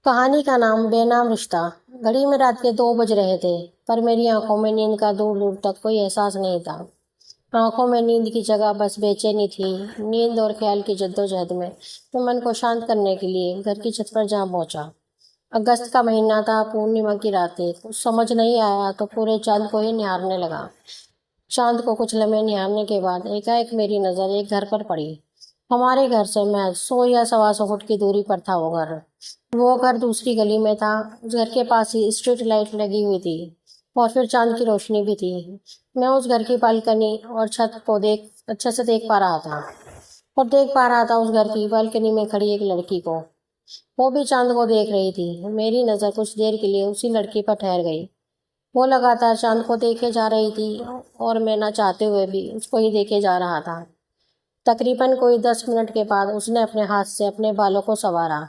कहानी का नाम बेनाम रिश्ता। घड़ी में रात के 2 बज रहे थे, पर मेरी आंखों में नींद का दूर दूर तक कोई एहसास नहीं था। आंखों में नींद की जगह बस बेचैनी थी। नींद और ख्याल की जद्दोजहद में मैं मन को शांत करने के लिए घर की छत पर जा पहुंचा। अगस्त का महीना था, पूर्णिमा की रात थी। कुछ समझ नहीं आया तो पूरे चांद को ही निहारने लगा। चांद को कुछ लम्हे निहारने के बाद एकाएक मेरी नज़र एक घर पर पड़ी। हमारे घर से महज 100 या 125 फुट की दूरी पर था वो घर। वो घर दूसरी गली में था। उस घर के पास ही स्ट्रीट लाइट लगी हुई थी और फिर चांद की रोशनी भी थी। मैं उस घर की बालकनी और छत को अच्छे से देख पा रहा था, और देख पा रहा था उस घर की बालकनी में खड़ी एक लड़की को। वो भी चांद को देख रही थी। मेरी नज़र कुछ देर के लिए उसी लड़की पर ठहर गई। वो लगातार चांद को देखे जा रही थी और मैं ना चाहते हुए भी उसको ही देखे जा रहा था। तकरीबन कोई 10 मिनट के बाद उसने अपने हाथ से अपने बालों को संवारा,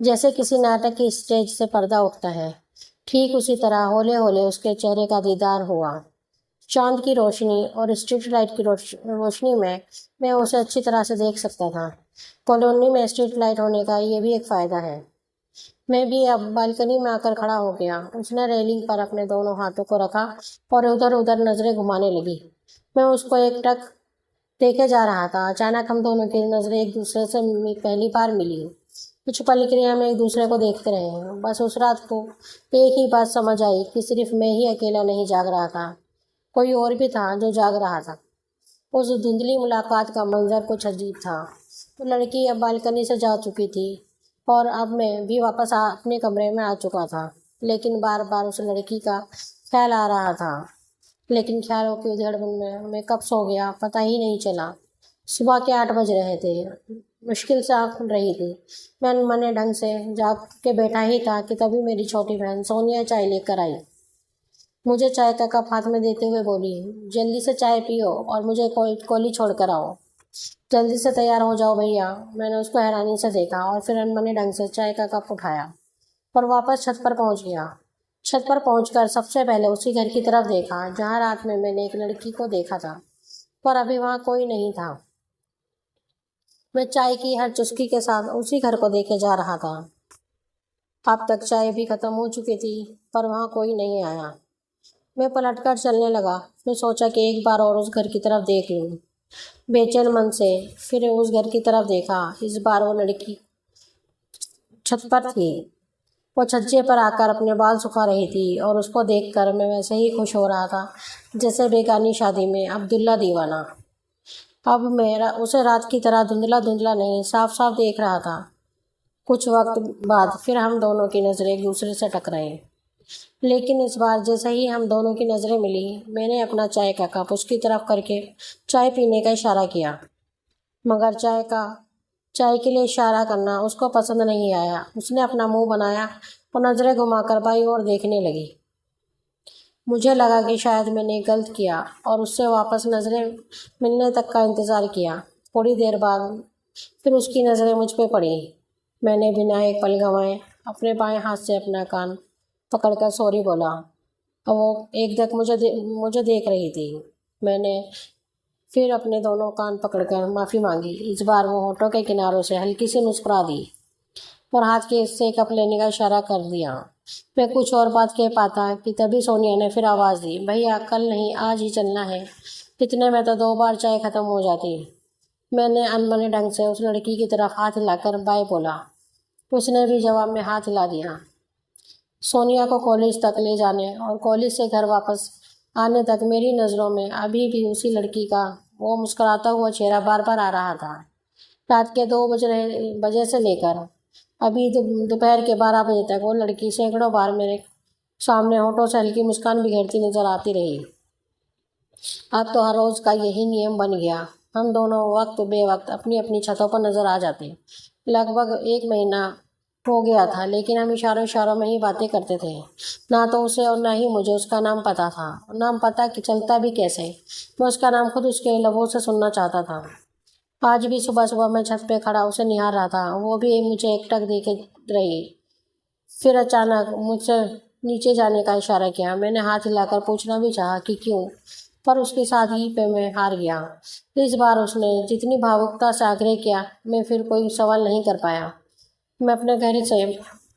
जैसे किसी नाटक की स्टेज से पर्दा उठता है। ठीक उसी तरह हौले हौले उसके चेहरे का दीदार हुआ। चांद की रोशनी और स्ट्रीट लाइट की रोशनी में मैं उसे अच्छी तरह से देख सकता था। कॉलोनी में स्ट्रीट लाइट होने का ये भी एक फ़ायदा है। मैं भी अब बालकनी में आकर खड़ा हो गया। उसने रेलिंग पर अपने दोनों हाथों को रखा और उधर उधर नजरें घुमाने लगी। मैं उसको एकटक देखे जा रहा था। अचानक हम दोनों की नजरें एक दूसरे से पहली बार मिली। कुछ पल के लिए हम एक दूसरे को देखते रहे। बस उस रात को एक ही बात समझ आई कि सिर्फ मैं ही अकेला नहीं जाग रहा था, कोई और भी था जो जाग रहा था। उस धुंधली मुलाकात का मंजर कुछ अजीब था। तो लड़की अब बालकनी से जा चुकी थी और अब मैं भी वापस अपने कमरे में आ चुका था। लेकिन बार बार उस लड़की का ख्याल आ रहा था। लेकिन ख्यालों की उधेड़बुन में मैं कब सो गया पता ही नहीं चला। सुबह के 8 बज रहे थे। मुश्किल से आँख खुल रही थी। मैं अनमने ढंग से जाग के बैठा ही था कि तभी मेरी छोटी बहन सोनिया चाय लेकर आई। मुझे चाय का कप हाथ में देते हुए बोली, जल्दी से चाय पियो और मुझे कोली छोड़ कर आओ। जल्दी से तैयार हो जाओ भैया। मैंने उसको हैरानी से देखा और फिर अनमने ढंग से चाय का कप उठाया और वापस छत पर पहुंच गया। छत पर पहुंचकर सबसे पहले उसी घर की तरफ देखा जहां रात में मैंने एक लड़की को देखा था, पर अभी वहां कोई नहीं था। मैं चाय की हर चुस्की के साथ उसी घर को देखे जा रहा था। अब तक चाय भी खत्म हो चुकी थी, पर वहां कोई नहीं आया। मैं पलटकर चलने लगा। मैं सोचा कि एक बार और उस घर की तरफ देख लूं। बेचैन मन से फिर उस घर की तरफ देखा। इस बार वो लड़की छत पर थी। वो छज्जे पर आकर अपने बाल सुखा रही थी और उसको देखकर मैं वैसे ही खुश हो रहा था जैसे बेगानी शादी में अब्दुल्ला दीवाना। अब मैं उसे रात की तरह धुंधला धुंधला नहीं, साफ साफ देख रहा था। कुछ वक्त बाद फिर हम दोनों की नज़रें एक दूसरे से टकराई। लेकिन इस बार जैसे ही हम दोनों की नज़रें मिली, मैंने अपना चाय का कप उसकी तरफ करके चाय पीने का इशारा किया। मगर चाय के लिए इशारा करना उसको पसंद नहीं आया। उसने अपना मुंह बनाया और नज़रें घुमाकर बाई ओर देखने लगी। मुझे लगा कि शायद मैंने गलत किया और उससे वापस नज़रें मिलने तक का इंतज़ार किया। थोड़ी देर बाद फिर उसकी नज़रें मुझ पे पड़ी। मैंने बिना एक पल गंवाए अपने बाएं हाथ से अपना कान पकड़कर सॉरी बोला। और वो एकदम मुझे देख रही थी। मैंने फिर अपने दोनों कान पकड़कर माफ़ी मांगी। इस बार वो होठों के किनारों से हल्की सी मुस्कुरा दी और हाथ के हिस्से कप लेने का इशारा कर दिया। मैं कुछ और बात कह पाता कि तभी सोनिया ने फिर आवाज़ दी, भैया कल नहीं आज ही चलना है। इतने में तो 2 बार चाय ख़त्म हो जाती। मैंने अनमने ढंग से उस लड़की की तरफ हाथ हिलाकर बाय बोला। उसने भी जवाब में हाथ हिला दिया। सोनिया को कॉलेज तक ले जाने और कॉलेज से घर वापस आने तक मेरी नज़रों में अभी भी उसी लड़की का वो मुस्कुराता हुआ चेहरा बार बार आ रहा था। रात के 2 बजे से लेकर अभी दोपहर के 12 बजे तक वो लड़की सैकड़ों बार मेरे सामने होठों से हल्की मुस्कान बिखेरती नजर आती रही। अब तो हर रोज़ का यही नियम बन गया। हम दोनों वक्त बेवक्त अपनी अपनी छतों पर नजर आ जाते। लगभग 1 महीना हो गया था, लेकिन हम इशारों इशारों में ही बातें करते थे। ना तो उसे और ना ही मुझे उसका नाम पता था। नाम पता कि चलता भी कैसे। मैं उसका नाम खुद उसके लबों से सुनना चाहता था। आज भी सुबह सुबह मैं छत पे खड़ा उसे निहार रहा था। वो भी मुझे एकटक देखे रही। फिर अचानक मुझसे नीचे जाने का इशारा किया। मैंने हाथ हिलाकर पूछना भी चाहा कि क्यों, पर उसकी सादगी पे मैं हार गया। इस बार उसने जितनी भावुकता से आग्रह किया, मैं फिर कोई सवाल नहीं कर पाया। मैं अपने घर से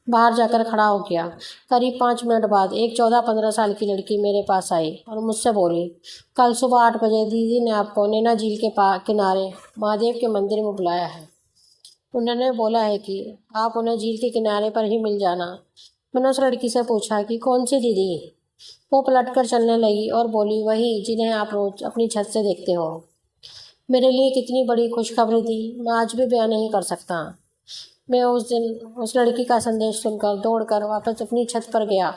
बाहर जाकर खड़ा हो गया। करीब 5 मिनट बाद एक 14-15 साल की लड़की मेरे पास आई और मुझसे बोली, कल सुबह 8 बजे दीदी ने आपको नैना झील के किनारे महादेव के मंदिर में बुलाया है। उन्होंने बोला है कि आप उन्हें झील के किनारे पर ही मिल जाना। मैंने उस लड़की से पूछा कि कौन सी दीदी? वो पलटकर चलने लगी और बोली, वही जिन्हें आप रोज अपनी छत से देखते हो। मेरे लिए कितनी बड़ी खुशखबरी थी, मैं आज भी बयान नहीं कर सकता। मैं उस दिन उस लड़की का संदेश सुनकर दौड़कर वापस अपनी छत पर गया।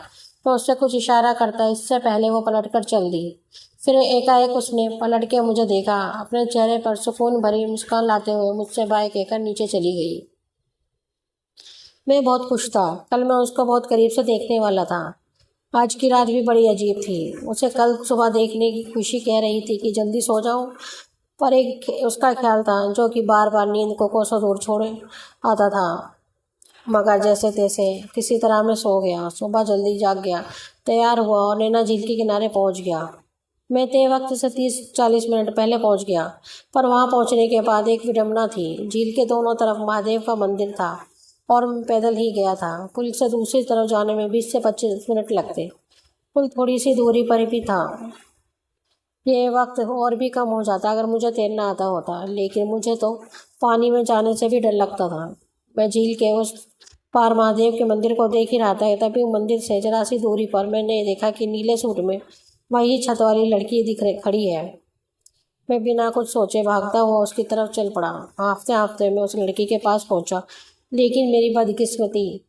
मैं उससे कुछ इशारा करता इससे पहले वो पलटकर चल दी। फिर एकाएक उसने पलट के मुझे देखा, अपने चेहरे पर सुकून भरी मुस्कान लाते हुए मुझसे बाय कहकर नीचे चली गई। मैं बहुत खुश था। कल मैं उसको बहुत करीब से देखने वाला था। आज की रात भी बड़ी अजीब थी। उसे कल सुबह देखने की खुशी कह रही थी कि जल्दी सो जाऊं, पर एक उसका ख्याल था जो कि बार बार नींद को कोसों दूर छोड़े आता था। मगर जैसे तैसे किसी तरह मैं सो गया। सुबह जल्दी जाग गया, तैयार हुआ और नैना झील के किनारे पहुंच गया। मैं तय वक्त से 30-40 मिनट पहले पहुंच गया, पर वहां पहुंचने के बाद एक विडंबना थी। झील के दोनों तरफ महादेव का मंदिर था और मैं पैदल ही गया था। पुल से दूसरी तरफ जाने में 20 से 25 मिनट लगते। पुल थोड़ी सी दूरी पर भी था। ये वक्त और भी कम हो जाता अगर मुझे तैरना आता होता, लेकिन मुझे तो पानी में जाने से भी डर लगता था। मैं झील के उस पार महादेव के मंदिर को देख ही रहा था, तभी मंदिर से जरा सी दूरी पर मैंने देखा कि नीले सूट में वही छत वाली लड़की खड़ी है। मैं बिना कुछ सोचे भागता हुआ उसकी तरफ चल पड़ा। हाँफते हाँफते मैं उस लड़की के पास पहुंचा, लेकिन मेरी बदकिस्मती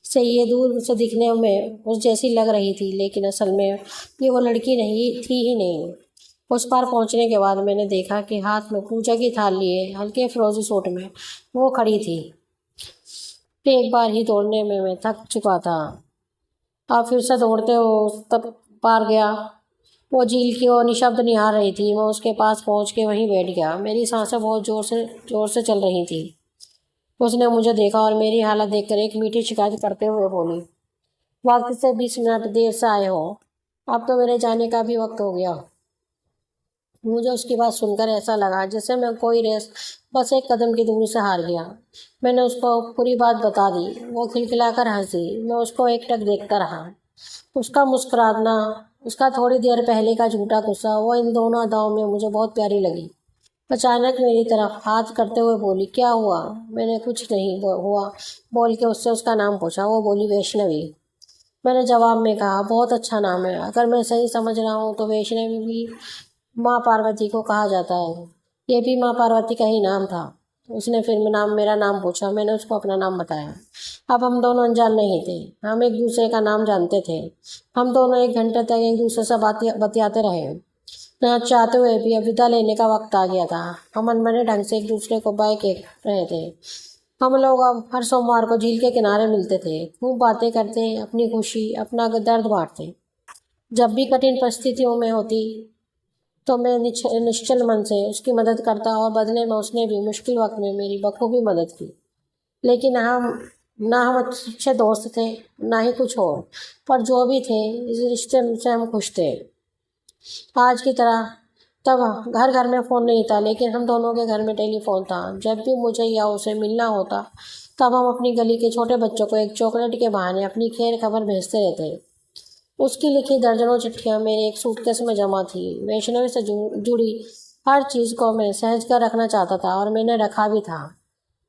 से ये दूर से दिखने में उस जैसी लग रही थी, लेकिन असल में ये वो लड़की नहीं थी ही नहीं। उस पार पहुंचने के बाद मैंने देखा कि हाथ में पूजा की थाल लिए हल्के फिरोजी सूट में वो खड़ी थी। एक बार ही दौड़ने में मैं थक चुका था। अब फिर से दौड़ते हो तब पार गया। वो झील की ओर निशब्द निहार रही थी। मैं उसके पास पहुंच के वहीं बैठ गया। मेरी सांसें बहुत जोर से चल रही थी। उसने मुझे देखा और मेरी हालत देखकर एक मीठी शिकायत करते हुए बोली, वक्त से 20 मिनट देर से आए हो, अब तो मेरे जाने का भी वक्त हो गया। मुझे उसकी बात सुनकर ऐसा लगा जैसे मैं कोई रेस बस एक कदम की दूरी से हार गया। मैंने उसको पूरी बात बता दी। वो खिलखिलाकर हंसी। मैं उसको एकटक देखता रहा। उसका मुस्कुराना, उसका थोड़ी देर पहले का झूठा गुस्सा, वो इन दोनों अदाओं में मुझे बहुत प्यारी लगी। अचानक मेरी तरफ हाथ करते हुए बोली, क्या हुआ? मैंने कुछ नहीं हुआ बोल के उससे उसका नाम पूछा। वो बोली, वैष्णवी। मैंने जवाब में कहा, बहुत अच्छा नाम है। अगर मैं सही समझ रहा हूँ तो वैष्णवी भी माँ पार्वती को कहा जाता है। ये भी माँ पार्वती का ही नाम था। उसने फिर मेरा नाम पूछा। मैंने उसको अपना नाम बताया। अब हम दोनों अनजान नहीं थे, हम एक दूसरे का नाम जानते थे। हम दोनों 1 घंटे तक एक दूसरे से बतियाते रहे। ना चाहते हुए भी अब विदा लेने का वक्त आ गया था। हम अनबने ढंग से एक दूसरे को बाय कह रहे थे। हम लोग अब हर सोमवार को झील के किनारे मिलते थे, खूब बातें करते, अपनी खुशी अपना दर्द बांटते। जब भी कठिन परिस्थितियों में होती तो मैं निश्चल मन से उसकी मदद करता और बदले में उसने भी मुश्किल वक्त में मेरी बखूबी मदद की। लेकिन हम अच्छे दोस्त थे, ना ही कुछ और, पर जो भी थे इस रिश्ते से हम खुश थे। आज की तरह तब घर घर में फ़ोन नहीं था, लेकिन हम दोनों के घर में टेलीफोन था। जब भी मुझे या उसे मिलना होता तब हम अपनी गली के छोटे बच्चों को एक चॉकलेट के बहाने अपनी खैर खबर भेजते रहते। उसकी लिखी दर्जनों चिट्ठियाँ मेरे एक सूटकेस में जमा थी। वैष्णवी से जुड़ी हर चीज़ को मैं सहज कर रखना चाहता था और मैंने रखा भी था।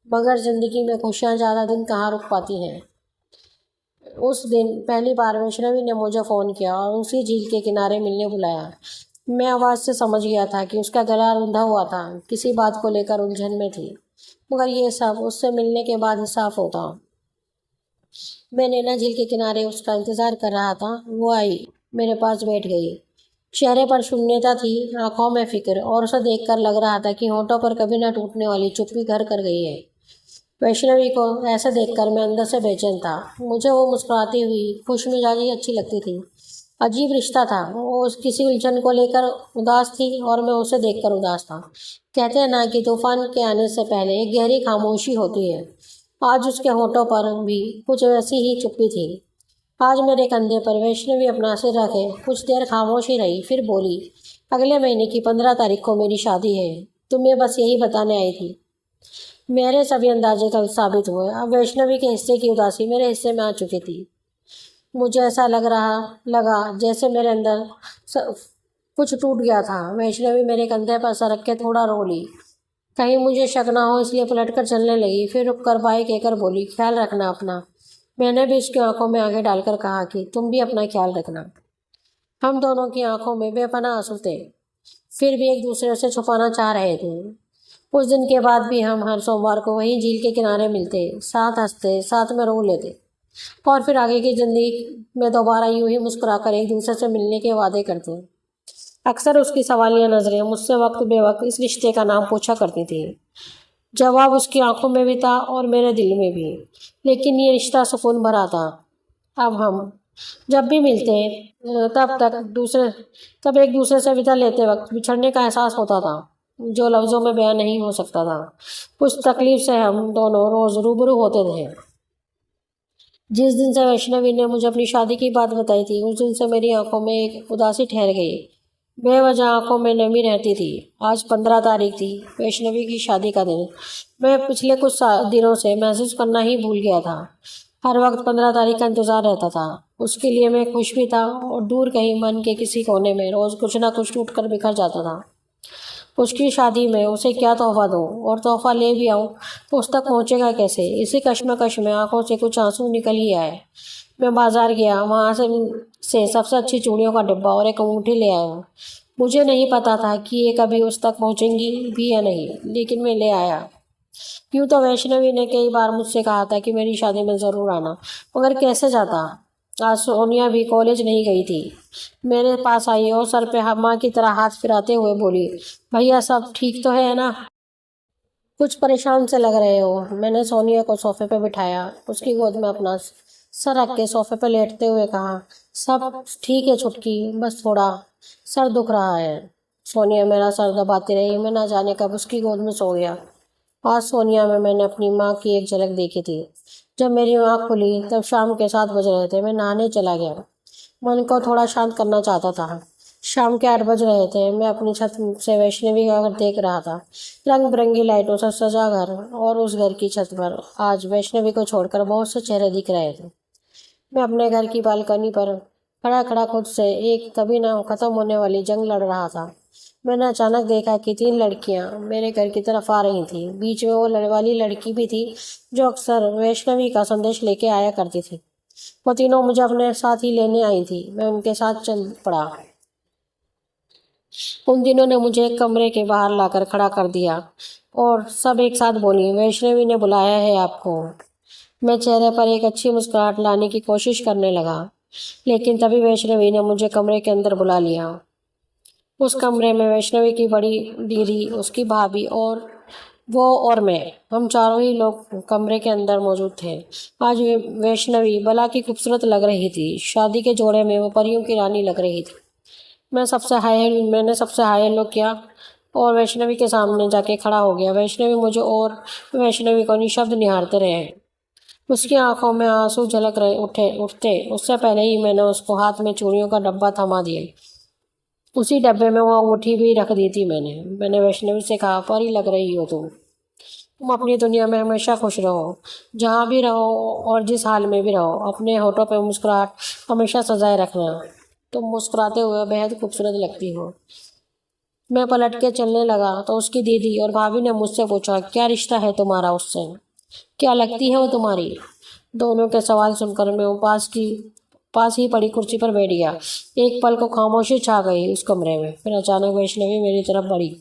मगर ज़िंदगी में खुशियाँ ज़्यादा दिन कहाँ रुक पाती हैं। उस दिन पहली बार वैष्णवी ने मुझे फ़ोन किया और उसी झील के किनारे मिलने बुलाया। मैं आवाज़ से समझ गया था कि उसका गला रुंधा हुआ था, किसी बात को लेकर उलझन में थी। मगर ये सब उससे मिलने के बाद ही साफ होता। मैं नैना झील के किनारे उसका इंतज़ार कर रहा था। वो आई, मेरे पास बैठ गई। चेहरे पर शून्यता थी, आंखों में फिक्र, और उसे देखकर लग रहा था कि होठों पर कभी न टूटने वाली चुप्पी घर कर गई है। वैष्णवी को ऐसे देखकर मैं अंदर से बेचैन था। मुझे वो मुस्कुराती हुई खुश मिजाजी अच्छी लगती थी। अजीब रिश्ता था। वो किसी उलझन को लेकर उदास थी और मैं उसे देखकर उदास था। कहते हैं ना कि तूफान के आने से पहले एक गहरी खामोशी होती है। आज उसके होठों पर भी कुछ वैसी ही चुप्पी थी। आज मेरे कंधे पर वैष्णवी अपना सिर रखे कुछ देर खामोश ही रही, फिर बोली, अगले महीने की 15 तारीख को मेरी शादी है। तुम्हें बस यही बताने आई थी। मेरे सभी अंदाजे गलत साबित हुए। अब वैष्णवी के हिस्से की उदासी मेरे हिस्से में आ चुकी थी। मुझे ऐसा लगा जैसे मेरे अंदर कुछ टूट गया था। वैष्णवी मेरे कंधे पर सर रख के थोड़ा रो ली। कहीं मुझे शक ना हो इसलिए पलटकर चलने लगी। फिर रुककर बाई कहकर बोली, ख्याल रखना अपना। मैंने भी उसकी आंखों में आगे डालकर कहा कि तुम भी अपना ख्याल रखना। हम दोनों की आंखों में बेपनाह आंसू थे, फिर भी एक दूसरे से छुपाना चाह रहे थे। उस दिन के बाद भी हम हर सोमवार को वहीं झील के किनारे मिलते, साथ हंसते, साथ में रो लेते और फिर आगे की जिंदगी में दोबारा यूं ही मुस्कुराकर एक दूसरे से मिलने के वादे करते। अक्सर उसकी सवालिया नजरें मुझसे वक्त बेवक्त इस रिश्ते का नाम पूछा करती थी। जवाब उसकी आंखों में भी था और मेरे दिल में भी, लेकिन ये रिश्ता सुकून भरा था। अब हम जब भी मिलते तब एक दूसरे से विदा लेते वक्त बिछड़ने का एहसास होता था जो लफ्ज़ों में बयान नहीं हो सकता था। उस तकलीफ से हम दोनों रोज़ रूबरू होते थे। जिस दिन से वैष्णवी ने मुझे अपनी शादी की बात बताई थी, उस दिन से मेरी आंखों में एक उदासी ठहर गई। बेवजह आंखों में नमी रहती थी। आज 15 तारीख थी, वैष्णवी की शादी का दिन। मैं पिछले कुछ दिनों से महसूस करना ही भूल गया था। हर वक्त 15 तारीख का इंतज़ार रहता था। उसके लिए मैं खुश भी था और दूर कहीं मन के किसी कोने में रोज़ कुछ ना कुछ टूट कर बिखर जाता था। उसकी शादी में उसे क्या तोहफा दूँ और तोहफा ले भी आऊँ तो उस तक पहुँचेगा कैसे? इसी कश्मकश में आंखों से कुछ आंसू निकल ही आए। मैं बाजार गया, वहाँ से सबसे अच्छी चूड़ियों का डिब्बा और एक अंगूठी ले आया। मुझे नहीं पता था कि ये कभी उस तक पहुँचेंगी भी या नहीं, लेकिन मैं ले आया। यूँ तो वैष्णवी ने कई बार मुझसे कहा था कि मेरी शादी में ज़रूर आना, मगर कैसे जाता? आज सोनिया भी कॉलेज नहीं गई थी। मेरे पास आई और सर पे माँ की तरह हाथ फिराते हुए बोली, भैया सब ठीक तो है ना? कुछ परेशान से लग रहे हो। मैंने सोनिया को सोफे पे बिठाया, उसकी गोद में अपना सर रख के सोफे पे लेटते हुए कहा, सब ठीक है छुटकी, बस थोड़ा सर दुख रहा है। सोनिया मेरा सर दबाती रही। मैं ना जाने कब उसकी गोद में सो गया। आज सोनिया में मैंने अपनी माँ की एक झलक देखी थी। जब मेरी आँख खुली तब शाम के 7 बज रहे थे। मैं नहाने चला गया, मन को थोड़ा शांत करना चाहता था। शाम के 8 बज रहे थे। मैं अपनी छत से वैष्णवी का घर देख रहा था। रंग बिरंगी लाइटों से सजा घर और उस घर की छत पर आज वैष्णवी को छोड़कर बहुत से चेहरे दिख रहे थे। मैं अपने घर की बालकनी पर खड़ा खड़ा खुद से एक कभी ना खत्म होने वाली जंग लड़ रहा था। मैंने अचानक देखा कि 3 लड़कियां मेरे घर की तरफ आ रही थीं। बीच में वो वाली लड़की भी थी जो अक्सर वैष्णवी का संदेश लेके आया करती थी। वो तीनों मुझे अपने साथ ही लेने आई थी। मैं उनके साथ चल पड़ा। उन तीनों ने मुझे एक कमरे के बाहर लाकर खड़ा कर दिया और सब एक साथ बोली, वैष्णवी ने बुलाया है आपको। मैं चेहरे पर एक अच्छी मुस्कुराहट लाने की कोशिश करने लगा, लेकिन तभी वैष्णवी ने मुझे कमरे के अंदर बुला लिया। उस कमरे में वैष्णवी की बड़ी दीदी, उसकी भाभी और वो और मैं, हम चारों ही लोग कमरे के अंदर मौजूद थे। आज वैष्णवी भला की खूबसूरत लग रही थी। शादी के जोड़े में वो परियों की रानी लग रही थी। मैंने सबसे हाय हेलो किया और वैष्णवी के सामने जाके खड़ा हो गया। वैष्णवी मुझे और वैष्णवी को निशब्द निहारते रहे। उसकी आंखों में आंसू झलक रहे उठते उससे पहले ही मैंने उसको हाथ में चूड़ियों का डब्बा थमा दिया। उसी डब्बे में वो अंगूठी भी रख दी थी। मैंने वैष्णवी से कहा, परी लग रही हो तुम अपनी दुनिया में हमेशा खुश रहो, जहाँ भी रहो और जिस हाल में भी रहो। अपने होठों पे मुस्कुराहट हमेशा सजाए रखना। तुम मुस्कुराते हुए बेहद खूबसूरत लगती हो। मैं पलट के चलने लगा तो उसकी दीदी और भाभी ने मुझसे पूछा, क्या रिश्ता है तुम्हारा उससे? क्या लगती है वो तुम्हारी? दोनों के सवाल सुनकर मैं पास ही पड़ी कुर्सी पर बैठ गया। एक पल को खामोशी छा गई उस कमरे में। फिर अचानक वैष्णवी मेरी तरफ बढ़ी,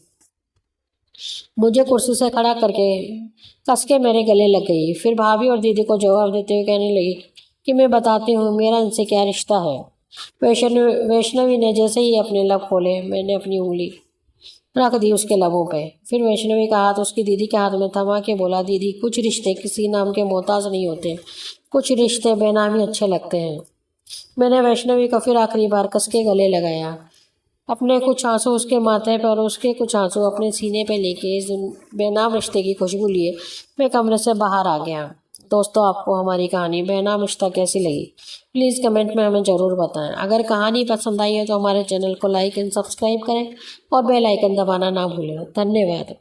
मुझे कुर्सी से खड़ा करके कस के मेरे गले लग गई। फिर भाभी और दीदी को जवाब देते हुए कहने लगी कि मैं बताती हूँ मेरा इनसे क्या रिश्ता है। वैष्णवी ने जैसे ही अपने लब खोले, मैंने अपनी उंगली रख दी उसके लबों पे। फिर वैष्णवी का हाथ उसकी दीदी के हाथ में थमा के बोला, दीदी कुछ रिश्ते किसी नाम के मोहताज नहीं होते, कुछ रिश्ते बेनामी अच्छे लगते हैं। मैंने वैष्णवी को फिर आखिरी बार कस के गले लगाया, अपने कुछ आंसू उसके माथे पर और उसके कुछ आंसू अपने सीने पे लेके इस बेनाम रिश्ते की खुशबू लिए मैं कमरे से बाहर आ गया। दोस्तों, आपको हमारी कहानी बेनाम रिश्ता कैसी लगी प्लीज़ कमेंट में हमें ज़रूर बताएं। अगर कहानी पसंद आई है तो हमारे चैनल को लाइक एंड सब्सक्राइब करें और बेल आइकन दबाना ना भूलें। धन्यवाद।